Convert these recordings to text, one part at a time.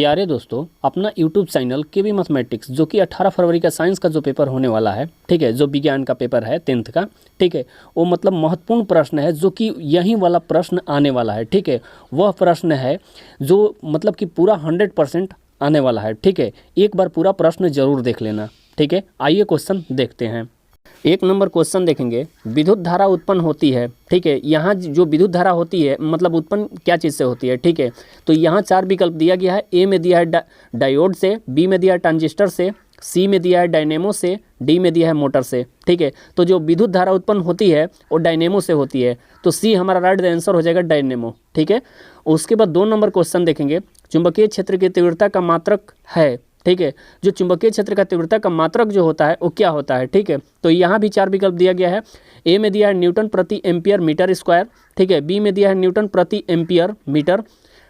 प्यारे दोस्तों, अपना यूट्यूब चैनल केबी मैथमेटिक्स जो कि 18 फरवरी का साइंस का जो पेपर होने वाला है, ठीक है, जो विज्ञान का पेपर है 10th का, ठीक है, वो मतलब महत्वपूर्ण प्रश्न है जो कि यही वाला प्रश्न आने वाला है, ठीक है। वह प्रश्न है जो मतलब कि पूरा 100% आने वाला है, ठीक है। एक बार पूरा प्रश्न जरूर देख लेना, ठीक है। आइए क्वेश्चन देखते हैं। 1 नंबर क्वेश्चन देखेंगे, विद्युत धारा उत्पन्न होती है, ठीक है। यहाँ जो विद्युत धारा होती है मतलब उत्पन्न क्या चीज़ से होती है, ठीक है। तो यहाँ 4 विकल्प दिया गया है। ए में दिया है डायोड से, बी में दिया है ट्रांजिस्टर से, सी में दिया है डायनेमो से, डी में दिया है मोटर से, ठीक है। तो जो विद्युत धारा उत्पन्न होती है वो डायनेमो से होती है, तो सी हमारा राइट आंसर हो जाएगा, डायनेमो, ठीक है। उसके बाद 2 नंबर क्वेश्चन देखेंगे, चुंबकीय क्षेत्र की तीव्रता का मात्रक है, ठीक है। जो चुंबकीय क्षेत्र का तीव्रता का मात्रक जो होता है वो क्या होता है, ठीक है। तो यहाँ भी 4 विकल्प दिया गया है। ए में दिया है न्यूटन प्रति एम्पियर मीटर स्क्वायर, ठीक है। बी में दिया है न्यूटन प्रति एम्पियर मीटर,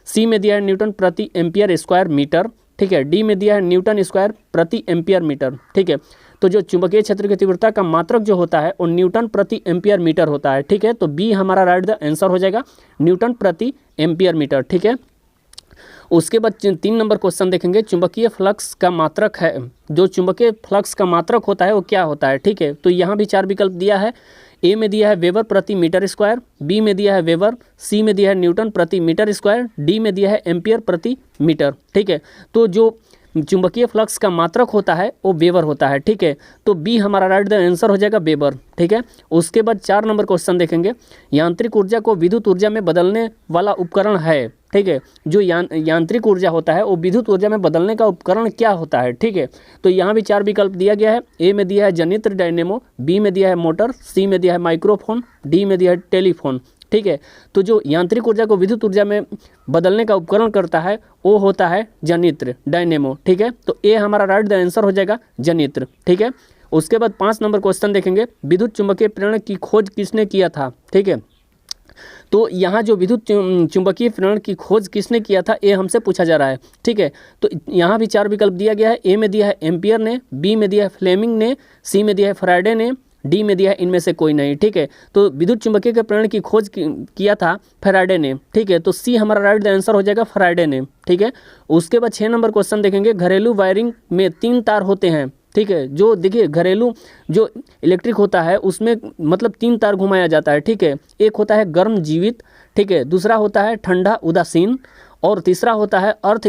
सी में दिया है न्यूटन प्रति एम्पियर स्क्वायर मीटर, ठीक है। डी में दिया है न्यूटन स्क्वायर प्रति एम्पियर मीटर, ठीक है। तो जो चुंबकीय क्षेत्र की तीव्रता का मात्रक जो होता है वो न्यूटन प्रति एम्पियर मीटर होता है, ठीक है। तो बी हमारा राइट आंसर हो जाएगा, न्यूटन प्रति एम्पियर मीटर, ठीक है। उसके बाद 3 नंबर क्वेश्चन देखेंगे, चुंबकीय फ्लक्स का मात्रक है, जो चुंबकीय फ्लक्स का मात्रक होता है वो क्या होता है, ठीक है। तो यहाँ भी 4 विकल्प दिया है। ए में दिया है वेबर प्रति मीटर स्क्वायर, बी में दिया है वेबर, सी में दिया है न्यूटन प्रति मीटर स्क्वायर, डी में दिया है एम्पियर प्रति मीटर, ठीक है। तो जो चुंबकीय फ्लक्स का मात्रक होता है वो वेबर होता है, ठीक है। तो बी हमारा राइट आंसर हो जाएगा, वेबर, ठीक है। उसके बाद 4 नंबर क्वेश्चन देखेंगे, यांत्रिक ऊर्जा को विद्युत ऊर्जा में बदलने वाला उपकरण है, ठीक है। जो यांत्रिक ऊर्जा होता है वो विद्युत ऊर्जा में बदलने का उपकरण क्या होता है, ठीक है। तो यहाँ भी 4 विकल्प दिया गया है। ए में दिया है जनित्र डायनेमो, बी में दिया है मोटर, सी में दिया है माइक्रोफोन, डी में दिया है टेलीफोन, ठीक है। तो जो यांत्रिक ऊर्जा को विद्युत ऊर्जा में बदलने का उपकरण करता है वो होता है जनित्र डायनेमो, ठीक है। तो ए हमारा राइट आंसर हो जाएगा, जनित्र, ठीक है। उसके बाद 5 नंबर क्वेश्चन देखेंगे, विद्युत चुंबकीय प्रेरण की खोज किसने किया था, ठीक है। तो यहाँ जो विद्युत चुंबकीय प्रेरण की खोज किसने किया था ये हमसे पूछा जा रहा है, ठीक है। तो यहाँ भी 4 विकल्प दिया गया है। ए में दिया है एम्पियर ने, बी में दिया है फ्लेमिंग ने, सी में दिया है फैराडे ने, डी में दिया है इनमें से कोई नहीं, ठीक है। तो विद्युत चुंबकीय के प्रेरण की खोज किया था फैराडे ने, ठीक है। तो सी हमारा राइट आंसर हो जाएगा, फैराडे ने, ठीक है। उसके बाद 6 नंबर क्वेश्चन देखेंगे, घरेलू वायरिंग में 3 तार होते हैं, ठीक है। जो देखिए घरेलू जो इलेक्ट्रिक होता है उसमें मतलब 3 तार घुमाया जाता है, ठीक है। एक होता है गर्म जीवित, ठीक है, दूसरा होता है ठंडा उदासीन और तीसरा होता है अर्थ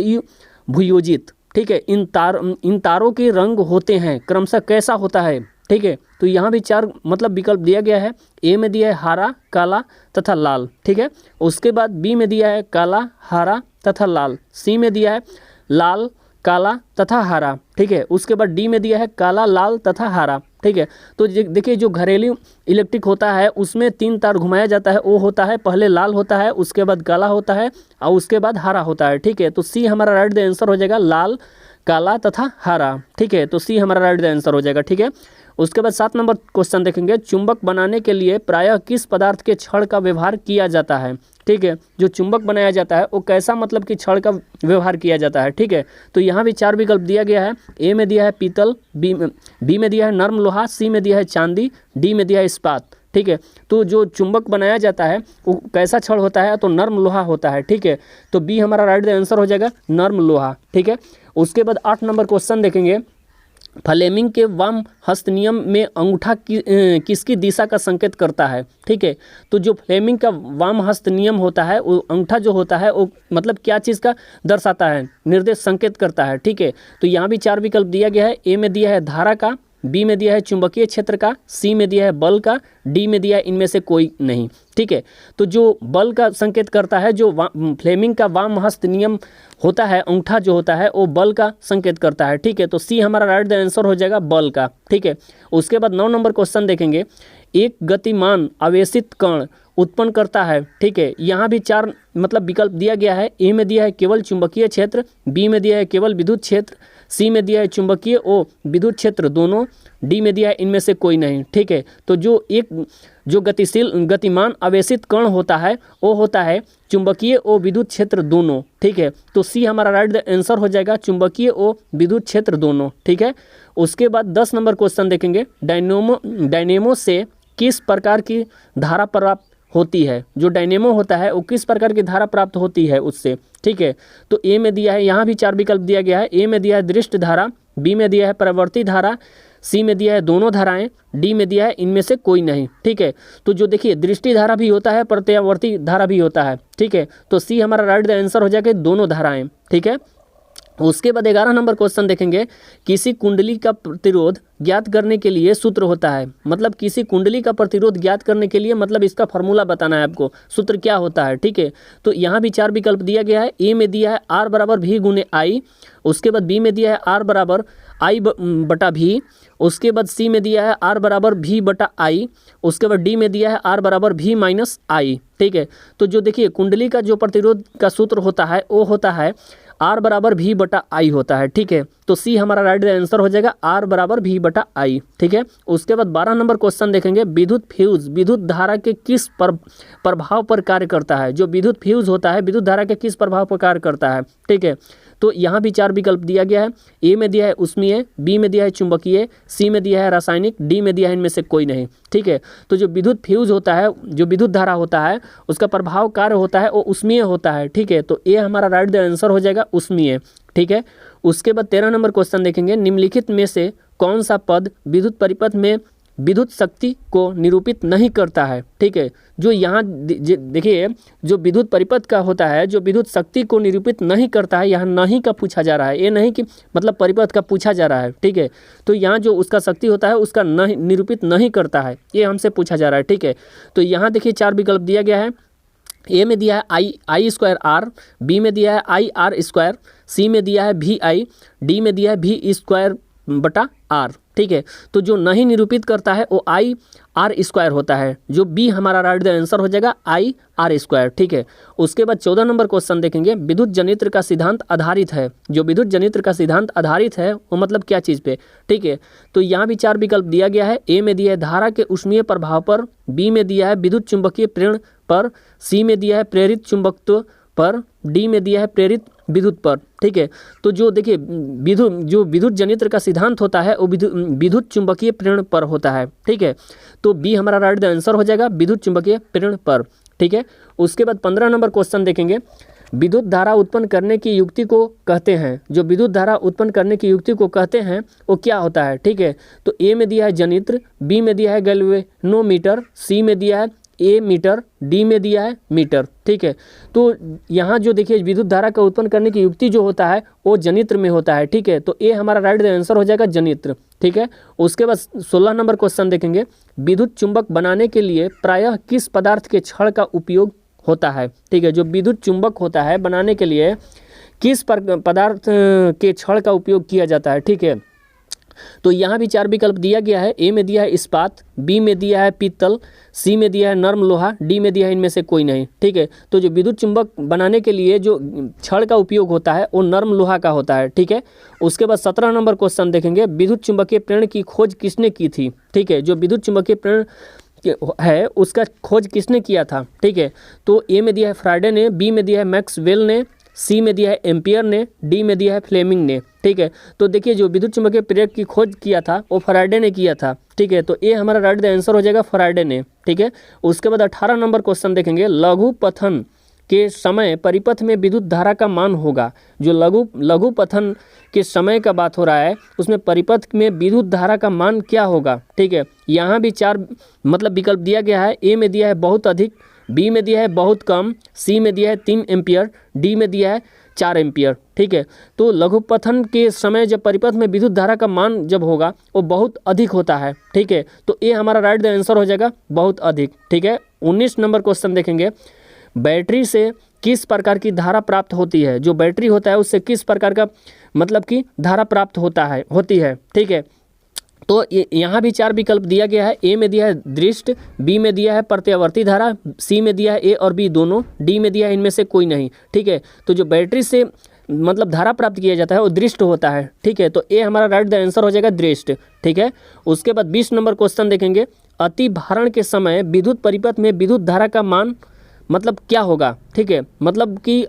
भूयोजित, ठीक है। इन तारों के रंग होते हैं क्रमशः कैसा होता है, ठीक है। तो यहाँ भी 4 मतलब विकल्प दिया गया है। ए में दिया है हरा, काला तथा लाल, ठीक है। उसके बाद बी में दिया है काला, हरा तथा लाल, सी में दिया है लाल, काला तथा हरा, ठीक है। उसके बाद डी में दिया है काला, लाल तथा हरा, ठीक है। तो देखिए जो घरेलू इलेक्ट्रिक होता है उसमें 3 तार घुमाया जाता है, वो होता है पहले लाल होता है, उसके बाद काला होता है और उसके बाद हरा होता है, ठीक है। तो सी हमारा राइट आंसर हो जाएगा, लाल, काला तथा हरा, ठीक है। तो सी हमारा राइट आंसर हो जाएगा, ठीक है। उसके बाद 7 नंबर क्वेश्चन देखेंगे, चुंबक बनाने के लिए प्रायः किस पदार्थ के छड़ का व्यवहार किया जाता है, ठीक है। जो चुंबक बनाया जाता है वो कैसा मतलब कि छड़ का व्यवहार किया जाता है, ठीक है। तो यहाँ भी 4 विकल्प दिया गया है। ए में दिया है पीतल, बी में दिया है नर्म लोहा, सी में दिया है चांदी, डी में दिया है इस्पात, ठीक है। तो जो चुंबक बनाया जाता है वो कैसा छड़ होता है, तो नर्म लोहा होता है, ठीक है। तो बी हमारा राइट आंसर हो जाएगा, नर्म लोहा, ठीक है। उसके बाद 8 नंबर क्वेश्चन देखेंगे, फ्लेमिंग के वाम हस्त नियम में अंगूठा किसकी दिशा का संकेत करता है, ठीक है। तो जो फ्लेमिंग का वाम हस्त नियम होता है वो अंगूठा जो होता है वो मतलब क्या चीज़ का दर्शाता है, निर्देश संकेत करता है, ठीक है। तो यहाँ भी 4 विकल्प दिया गया है। ए में दिया है धारा का, बी में दिया है चुंबकीय क्षेत्र का, सी में दिया है बल का, डी में दिया है इनमें से कोई नहीं, ठीक है। तो जो बल का संकेत करता है, जो फ्लेमिंग का वाम हस्त नियम होता है, अंगूठा जो होता है वो बल का संकेत करता है, ठीक है। तो सी हमारा राइट आंसर हो जाएगा, बल का, ठीक है। उसके बाद 9 नंबर क्वेश्चन देखेंगे, एक गतिमान आवेशित कण उत्पन्न करता है, ठीक है। यहाँ भी 4 मतलब विकल्प दिया गया है। ए में दिया है केवल चुंबकीय क्षेत्र, बी में दिया है केवल विद्युत क्षेत्र, सी में दिया है चुंबकीय ओ विद्युत क्षेत्र दोनों, डी में दिया है इनमें से कोई नहीं, ठीक है। तो जो गतिमान आवेशित कण होता है वो होता है चुंबकीय ओ विद्युत क्षेत्र दोनों, ठीक है। तो सी हमारा राइट आंसर हो जाएगा, चुंबकीय ओ विद्युत क्षेत्र दोनों, ठीक है। उसके बाद 10 नंबर क्वेश्चन देखेंगे, डायनेमो से किस प्रकार की धारा प्राप्त होती है, जो डायनेमो होता है वो किस प्रकार की धारा प्राप्त होती है उससे, ठीक है। तो ए में दिया है, यहाँ भी 4 विकल्प दिया गया है। ए में दिया है दृष्ट धारा, बी में दिया है प्रवर्ती धारा, सी में दिया है दोनों धाराएं, डी में दिया है इनमें से कोई नहीं, ठीक है। तो जो देखिए दृष्टि धारा भी होता है, प्रत्यावर्ती धारा भी होता है, ठीक है। तो सी हमारा राइट द आंसर हो जाएगा दोनों धाराएं, ठीक है। उसके बाद 11 नंबर क्वेश्चन देखेंगे, किसी कुंडली का प्रतिरोध ज्ञात करने के लिए सूत्र होता है। मतलब किसी कुंडली का प्रतिरोध ज्ञात करने के लिए मतलब इसका फॉर्मूला बताना है आपको, सूत्र क्या होता है, ठीक है। तो यहाँ भी 4 विकल्प दिया गया है। ए में दिया है आर बराबर भी गुने आई, उसके बाद बी में दिया है आर बराबर आई बटा भी, उसके बाद सी में दिया है आर बराबर भी बटा आई, उसके बाद डी में दिया है आर बराबर भी माइनस आई, ठीक है। तो जो देखिए कुंडली का जो प्रतिरोध का सूत्र होता है वो होता है आर बराबर भी बटा आई होता है, ठीक है। तो सी हमारा राइट आंसर हो जाएगा आर बराबर भी बटा आई, ठीक है। उसके बाद 12 नंबर क्वेश्चन देखेंगे, विद्युत फ्यूज विद्युत धारा के किस प्रभाव पर कार्य करता है। जो विद्युत फ्यूज होता है विद्युत धारा के किस प्रभाव पर कार्य करता है, ठीक है। तो यहाँ भी 4 विकल्प दिया गया है। ए में दिया है उष्मीय, बी में दिया है चुंबकीय, सी में दिया है रासायनिक, डी में दिया है इनमें से कोई नहीं, ठीक है। तो जो विद्युत फ्यूज होता है, जो विद्युत धारा होता है उसका प्रभाव कार्य होता है वो उष्मीय होता है, ठीक है। तो ए हमारा राइट आंसर हो जाएगा उष्मीय, ठीक है। उसके बाद 13 नंबर क्वेश्चन देखेंगे, निम्नलिखित में से कौन सा पद विद्युत परिपथ में विद्युत शक्ति को निरूपित नहीं करता है, ठीक है। जो यहाँ देखिए जो विद्युत परिपथ का होता है जो विद्युत शक्ति को निरूपित नहीं करता है, यहाँ नहीं का पूछा जा रहा है, ये नहीं कि मतलब परिपथ का पूछा जा रहा है, ठीक है। तो यहाँ जो उसका शक्ति होता है उसका नहीं निरूपित नहीं करता है, ये हमसे पूछा जा रहा है, ठीक है। तो यहाँ देखिए 4 विकल्प दिया गया है। ए में दिया है आई स्क्वायर आर, बी में दिया है आई आर स्क्वायर, सी में दिया है भी आई, डी में दिया है भी स्क्वायर बटा आर, ठीक है। तो जो नहीं निरूपित करता है वो आई आर स्क्वायर होता है, जो बी हमारा राइट आंसर हो जाएगा आई आर स्क्वायर, ठीक है। उसके बाद 14 नंबर क्वेश्चन देखेंगे, विद्युत जनित्र का सिद्धांत आधारित है। जो विद्युत जनित्र का सिद्धांत आधारित है वो मतलब क्या चीज़ पे, ठीक है। तो यहाँ भी 4 विकल्प दिया गया है। ए में दिया है धारा के उष्मीय प्रभाव पर, बी में दिया है विद्युत चुंबकीय प्रेरण पर, सी में दिया है प्रेरित चुंबकत्व पर, डी में दिया है प्रेरित विद्युत पर, ठीक है। तो जो देखिए विद्युत जनित्र का सिद्धांत होता है वो विद्युत चुंबकीय प्रेरण पर होता है, ठीक है। तो बी हमारा राइट आंसर हो जाएगा विद्युत चुंबकीय प्रेरण पर, ठीक है। उसके बाद 15 नंबर क्वेश्चन देखेंगे, विद्युत धारा उत्पन्न करने की युक्ति को कहते हैं। जो विद्युत धारा उत्पन्न करने की युक्ति को कहते हैं वो क्या होता है, ठीक है। तो ए में दिया है जनित्र, बी में दिया है गैल्वेनोमीटर, सी में दिया है ए मीटर, डी में दिया है मीटर, ठीक है। तो यहाँ जो देखिए विद्युत धारा का उत्पन्न करने की युक्ति जो होता है वो जनित्र में होता है, ठीक है। तो ए हमारा राइट आंसर हो जाएगा जनित्र, ठीक है। उसके बाद 16 नंबर क्वेश्चन देखेंगे, विद्युत चुंबक बनाने के लिए प्रायः किस पदार्थ के छड़ का उपयोग होता है, ठीक है। जो विद्युत चुंबक होता है बनाने के लिए किस पदार्थ के छड़ का उपयोग किया जाता है, ठीक है। तो यहाँ भी 4 विकल्प दिया गया है। ए में दिया है इस्पात, बी में दिया है पीतल, सी में दिया है नर्म लोहा, डी में दिया है इनमें से कोई नहीं, ठीक है। तो जो विद्युत चुंबक बनाने के लिए जो छड़ का उपयोग होता है वो नर्म लोहा का होता है, ठीक है। उसके बाद 17 नंबर क्वेश्चन देखेंगे, विद्युत चुंबकीय प्रेरण की खोज किसने की थी, ठीक है। जो विद्युत चुंबकीय प्रेरण है उसका खोज किसने किया था, ठीक है। तो ए में दिया है फ्राइडे ने, बी में दिया है मैक्सवेल ने, सी में दिया है एम्पियर ने, डी में दिया है फ्लेमिंग ने, ठीक है। तो देखिए जो विद्युत चुंबकीय प्रेरक की खोज किया था वो फ्राइडे ने किया था, ठीक है। तो ये हमारा राइट आंसर हो जाएगा फ्राइडे ने, ठीक है। उसके बाद 18 नंबर क्वेश्चन देखेंगे, लघु पथन के समय परिपथ में विद्युत धारा का मान होगा। जो लघु पथन के समय का बात हो रहा है उसमें परिपथ में विद्युत धारा का मान क्या होगा, ठीक है। यहाँ भी 4 मतलब विकल्प दिया गया है। ए में दिया है बहुत अधिक, बी में दिया है बहुत कम, सी में दिया है 3 एम्पियर, डी में दिया है 4 एम्पियर, ठीक है। तो लघुपथन के समय जब परिपथ में विद्युत धारा का मान जब होगा वो बहुत अधिक होता है, ठीक है। तो ये हमारा राइट आंसर हो जाएगा बहुत अधिक, ठीक है। 19 नंबर क्वेश्चन देखेंगे, बैटरी से किस प्रकार की धारा प्राप्त होती है। जो बैटरी होता है उससे किस प्रकार का मतलब कि धारा प्राप्त होती है, ठीक है। तो यहाँ भी 4 विकल्प दिया गया है। ए में दिया है दृष्ट, बी में दिया है प्रत्यावर्ती धारा, सी में दिया है ए और बी दोनों, डी में दिया है इनमें से कोई नहीं, ठीक है। तो जो बैटरी से मतलब धारा प्राप्त किया जाता है वो दृष्ट होता है, ठीक है। तो ए हमारा राइट आंसर हो जाएगा दृष्ट, ठीक है। उसके बाद 20 नंबर क्वेश्चन देखेंगे, अति भारण के समय विद्युत परिपथ में विद्युत धारा का मान मतलब क्या होगा, ठीक है। मतलब कि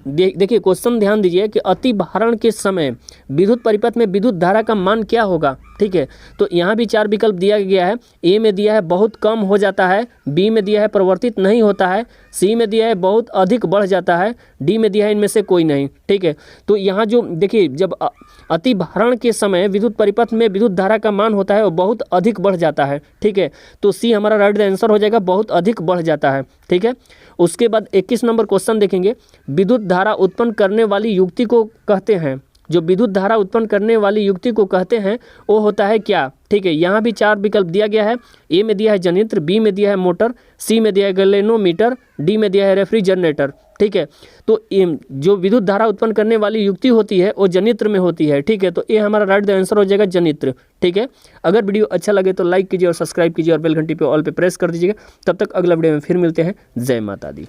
देखिए क्वेश्चन ध्यान दीजिए कि अति भारण के समय विद्युत परिपथ में विद्युत धारा का मान क्या होगा, ठीक है। तो यहाँ भी 4 विकल्प दिया गया है। ए में दिया है बहुत कम हो जाता है, बी में दिया है परिवर्तित नहीं होता है, सी में दिया है बहुत अधिक बढ़ जाता है, डी में दिया है इनमें से कोई नहीं। ठीक है, तो यहाँ जो देखिए जब अतिभारण के समय विद्युत परिपथ में विद्युत धारा का मान होता है वो बहुत अधिक बढ़ जाता है। ठीक है, तो सी हमारा राइट आंसर हो जाएगा, बहुत अधिक बढ़ जाता है। ठीक है, उसके बाद 21 नंबर क्वेश्चन देखेंगे। विद्युत धारा उत्पन्न करने वाली युक्ति को कहते हैं, जो विद्युत धारा उत्पन्न करने वाली युक्ति को कहते हैं वो होता है क्या। ठीक है, यहाँ भी 4 विकल्प दिया गया है। ए में दिया है जनित्र, बी में दिया है मोटर, सी में दिया है गैल्वेनोमीटर, डी में दिया है रेफ्रिजरेटर। ठीक है, तो जो विद्युत धारा उत्पन्न करने वाली युक्ति होती है वो जनित्र में होती है। ठीक है, तो ये हमारा राइट आंसर हो जाएगा जनित्र। ठीक है, अगर वीडियो अच्छा लगे तो लाइक कीजिए और सब्सक्राइब कीजिए और बेल घंटी पे ऑल पे प्रेस कर दीजिएगा। तब तक अगला वीडियो में फिर मिलते हैं। जय माता दी।